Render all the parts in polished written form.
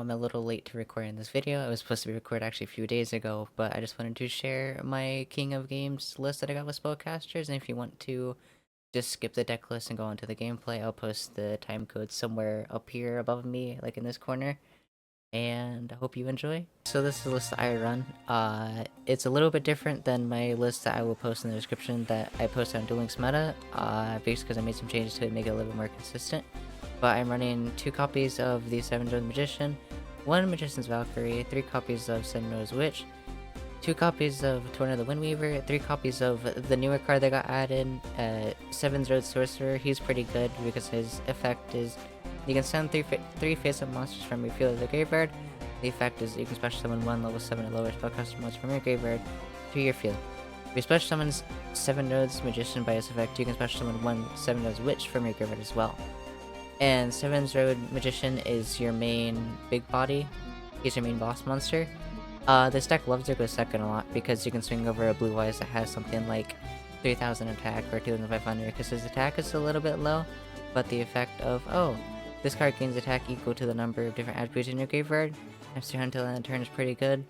I'm a little late to recording this video. I was supposed to be recorded actually a few days ago, but I just wanted to share my King of Games list that I got with Spellcasters, and if you want to just skip the deck list and go into the gameplay, I'll post the time code somewhere up here above me, like in this corner, and I hope you enjoy. So this is the list that I run. It's a little bit different than my list that I will post in the description that I posted on Duel Links Meta, basically because I made some changes to it to make it a little bit more consistent. But I'm running 2 copies of the 7-Drone Magician, 1 Magician's Valkyrie, 3 copies of Seven-Nose Witch, 2 copies of Tornado the Windweaver, 3 copies of the newer card that got added, 7's Road Sorcerer. He's pretty good because his effect is you can send 3 face-up monsters from your field to the graveyard. The effect is you can special summon 1 level 7 or lower spellcaster monster from your graveyard to your field. If you special summons 7-Nodes Magician by his effect, you can special summon 1 7-Nodes Witch from your graveyard as well. And 7's Road Magician is your main big body. He's your main boss monster. This deck loves to go second a lot because you can swing over a Blue Eyes that has something like 3000 attack or 2500 because his attack is a little bit low, but the effect of, oh, this card gains attack equal to the number of different attributes in your graveyard times 2 until the end of the turn is pretty good.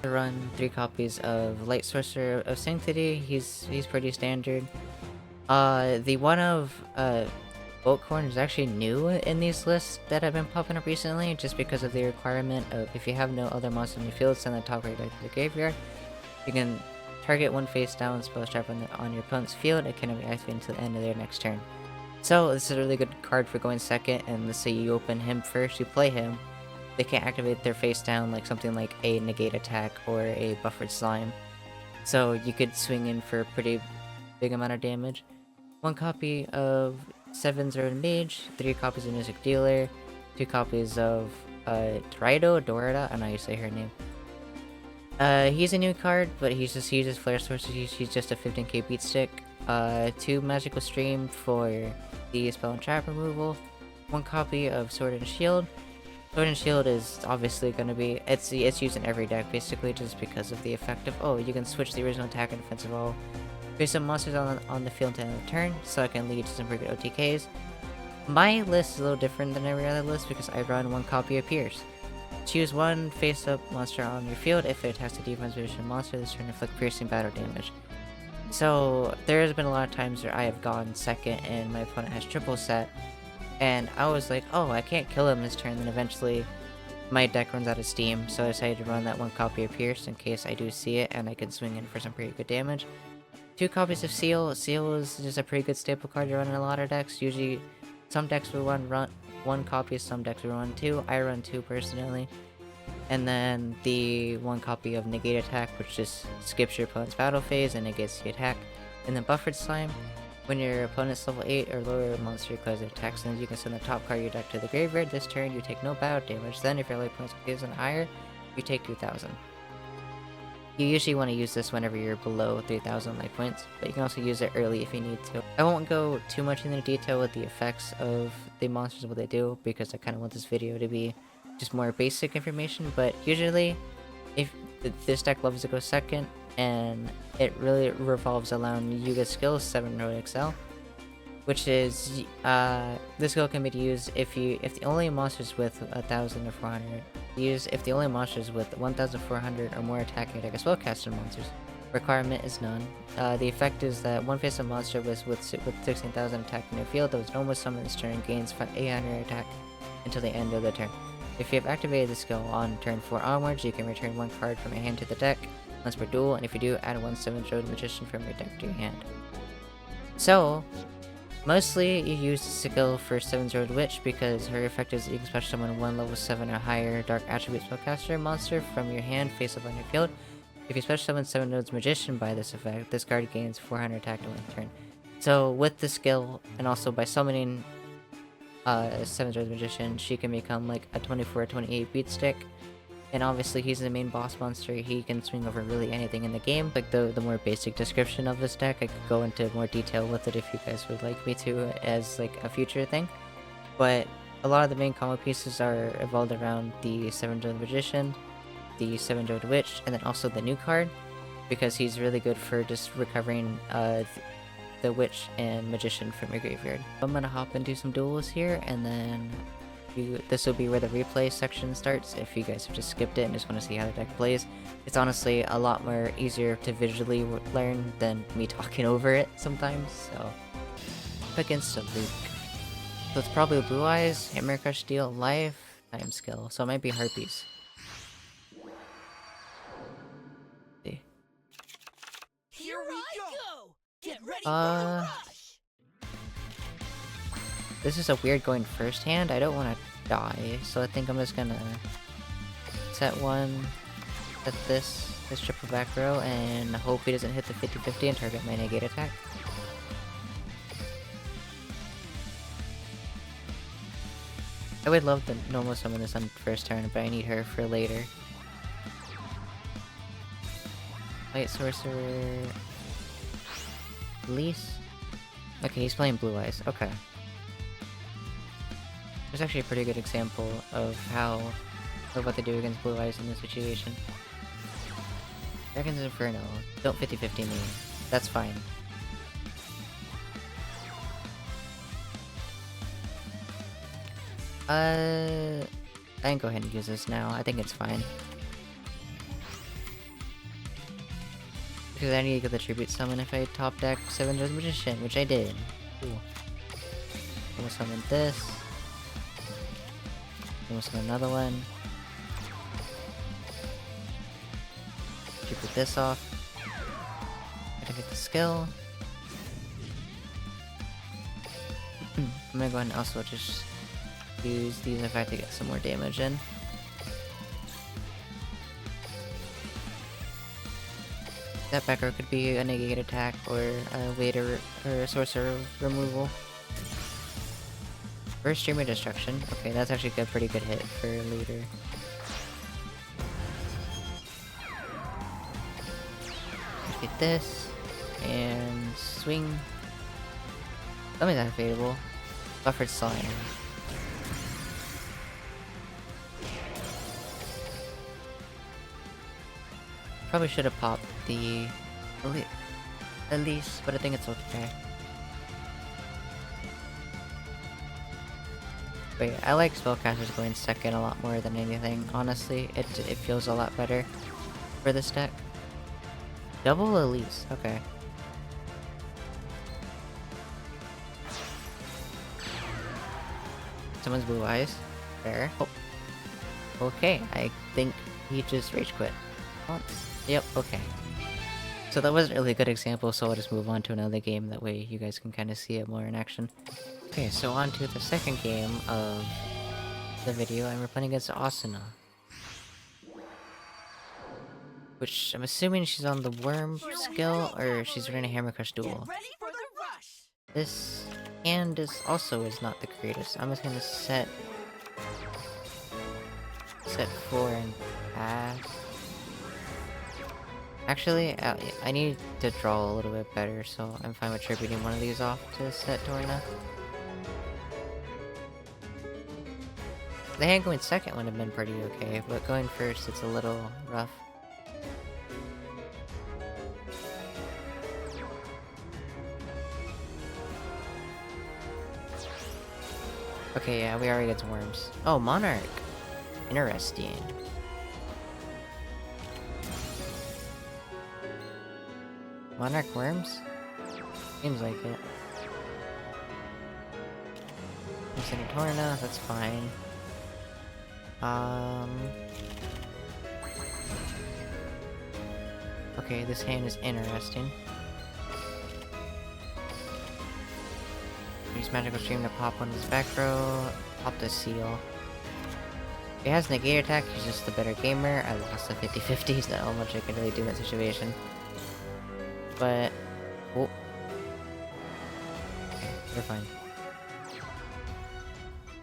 To run 3 copies of Light Sorcerer of Sanctity, he's pretty standard. The one of Boltcorn is actually new in these lists that have been popping up recently, just because of the requirement of if you have no other monster in your field, send the top card back to the graveyard. You can target 1 face down spell trap on your opponent's field. It cannot be activated until the end of their next turn. So this is a really good card for going second, and let's say you open him first, you play him. They can't activate their face down like something like a negate attack or a buffered slime. So you could swing in for a pretty big amount of damage. 1 copy of 7's Road Mage, 3 copies of Music Dealer, 2 copies of Dorada, I don't know how you say her name. He's a new card, but he uses Flare Sources, he's just a 15k beat stick. 2 Magical Stream for the spell and trap removal, 1 copy of Sword and Shield. Sword and Shield is obviously going to be, it's used in every deck basically just because of the effect of, oh, you can switch the original attack and defensive all. Face some monsters on the field to end of the turn, so it can lead to some pretty good OTKs. My list is a little different than every other list because I run 1 copy of Pierce. Choose 1 face-up monster on your field. If it attacks a defense position monster, this turn inflict piercing battle damage. So there has been a lot of times where I have gone second and my opponent has triple set, and I was like, oh, I can't kill him this turn, then eventually my deck runs out of steam, so I decided to run that 1 copy of Pierce in case I do see it and I can swing in for some pretty good damage. 2 copies of Seal. Seal is just a pretty good staple card you run in a lot of decks. Usually, some decks will run 1 copy, some decks will run 2. I run 2 personally. And then the 1 copy of Negate Attack, which just skips your opponent's battle phase and negates the attack. And then Buffered Slime. When your opponent's level 8 or lower monster declares an attack, then you can send the top card of your deck to the graveyard. This turn, you take no battle damage. Then, if your opponent's phase and higher, you take 2000. You usually want to use this whenever you're below 3000 life points, but you can also use it early if you need to. I won't go too much into detail with the effects of the monsters and what they do, because I kind of want this video to be just more basic information, but usually, if this deck loves to go second, and it really revolves around Yugioh's skills, 7 Road XL, which is, this skill can be used if the only monsters with 1000 or 400, if the only monsters with 1400 or more attacking attack are spellcaster monsters. Requirement is none. The effect is that 1 face-up monster with 16,000 attack in your field that was normal summoned this turn gains 800 attack until the end of the turn. If you have activated the skill on turn 4 onwards, you can return 1 card from your hand to the deck once per duel, and if you do, add 1 7's Road Magician from your deck to your hand. So, mostly you use the skill for 7's Road Witch because her effect is you can special summon 1 level 7 or higher Dark Attribute Spellcaster monster from your hand face up on your field. If you special summon 7-Nodes Magician by this effect, this card gains 400 attack during the turn. So with the skill, and also by summoning 7's Road Magician, she can become like a 24 or 28 beat stick. And obviously he's the main boss monster, he can swing over really anything in the game. Like the more basic description of this deck, I could go into more detail with it if you guys would like me to as like a future thing. But a lot of the main combo pieces are evolved around the 7's Road Magician, the 7's Road Witch, and then also the new card, because he's really good for just recovering the Witch and Magician from your graveyard. I'm gonna hop into some duels here, and then this will be where the replay section starts. If you guys have just skipped it and just want to see how the deck plays, it's honestly a lot more easier to visually learn than me talking over it sometimes. So, up against a Luke. So it's probably Blue Eyes, Hammer Crush Deal, Life, Time Skill. So it might be Harpies. See. Here we go. Get ready for the rush. This is a weird going first hand. I don't want to die, so I think I'm just gonna set one, set this triple back row, and hope he doesn't hit the 50-50 and target my negate attack. I would love to normal summon this on first turn, but I need her for later. Light Sorcerer... Release? Okay, he's playing Blue Eyes. Okay. There's actually a pretty good example of what they do against Blue Eyes in this situation. Dragon's Inferno. Don't 50-50 me. That's fine. I can go ahead and use this now. I think it's fine. Because I need to get the Tribute Summon if I top deck 7 Judge Magician, which I did. Cool. I'm gonna summon this. I'm gonna summon another one. Tribute this off. Gotta get the skill. I'm gonna go ahead and also just use these if I have to get some more damage in. That back row could be a negate attack or a waiter or a sorcerer removal. First Streamer Destruction. Okay, that's actually a pretty good hit for later. Get this and swing. Something's unfadable. Buffered Slime. Probably should have popped the Elise, but I think it's okay. But yeah, I like Spellcasters going second a lot more than anything. Honestly, it feels a lot better for this deck. Double Elise, okay. Someone's Blue Eyes. Fair. Oh. Okay, I think he just rage quit. Once. Yep, okay. So that wasn't really a good example, so I'll just move on to another game, that way you guys can kind of see it more in action. Okay, so on to the second game of the video, and we're playing against Asuna. Which, I'm assuming she's on the Worm skill, or she's running a Hammer Crush Duel. This hand is not the greatest. I'm just gonna set 4 and pass. Actually, I need to draw a little bit better, so I'm fine with tributing one of these off to set Torna. The hand going second would have been pretty okay, but going first, it's a little rough. Okay, yeah, we already get some worms. Oh, Monarch! Interesting. Monarch worms? Seems like it. I'm sending Torna, that's fine. Okay, this hand is interesting. Use Magical Stream to pop one of his back row. Pop the seal. He has negate attack, he's just the better gamer. I lost the 50-50, there's not much I can really do in that situation. But... oh. Okay, we're fine.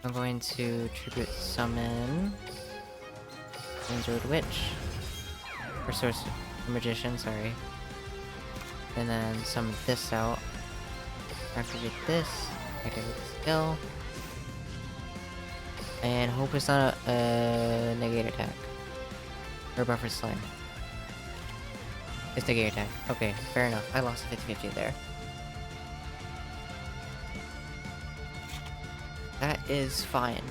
I'm going to Tribute Summon... Windward Witch. Or Sorcerer... Magician, sorry. And then summon this out. Activate this. Activate the skill. And hope it's not a negate attack. Or buffer slime. It's negate attack. Okay, fair enough. I lost 50-50 there. That is fine.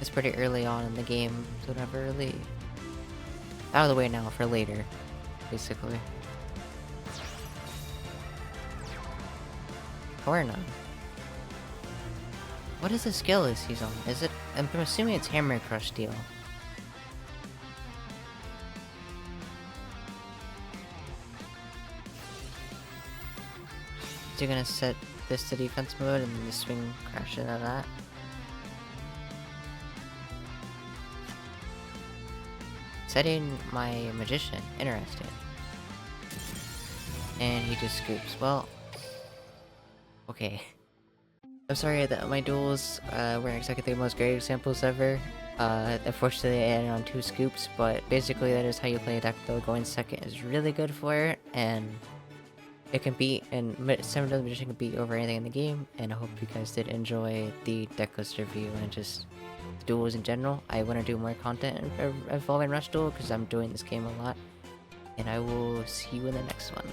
It's pretty early on in the game, so never really out of the way now for later, basically. Or not. What is the skill is he's on? Is it? I'm assuming it's Hammer Crush Deal. So you're gonna set this to defense mode and then the swing crash into that. Setting my magician. Interesting. And he just scoops. Well, okay. I'm sorry that my duels weren't exactly the most great examples ever. Unfortunately, I ended on 2 scoops, but basically that is how you play a deck though. Going second is really good for it, and it can beat, and Seven Deadly Magician can beat over anything in the game, and I hope you guys did enjoy the deck list review and just duels in general. I want to do more content involving Rush Duel because I'm doing this game a lot, and I will see you in the next one.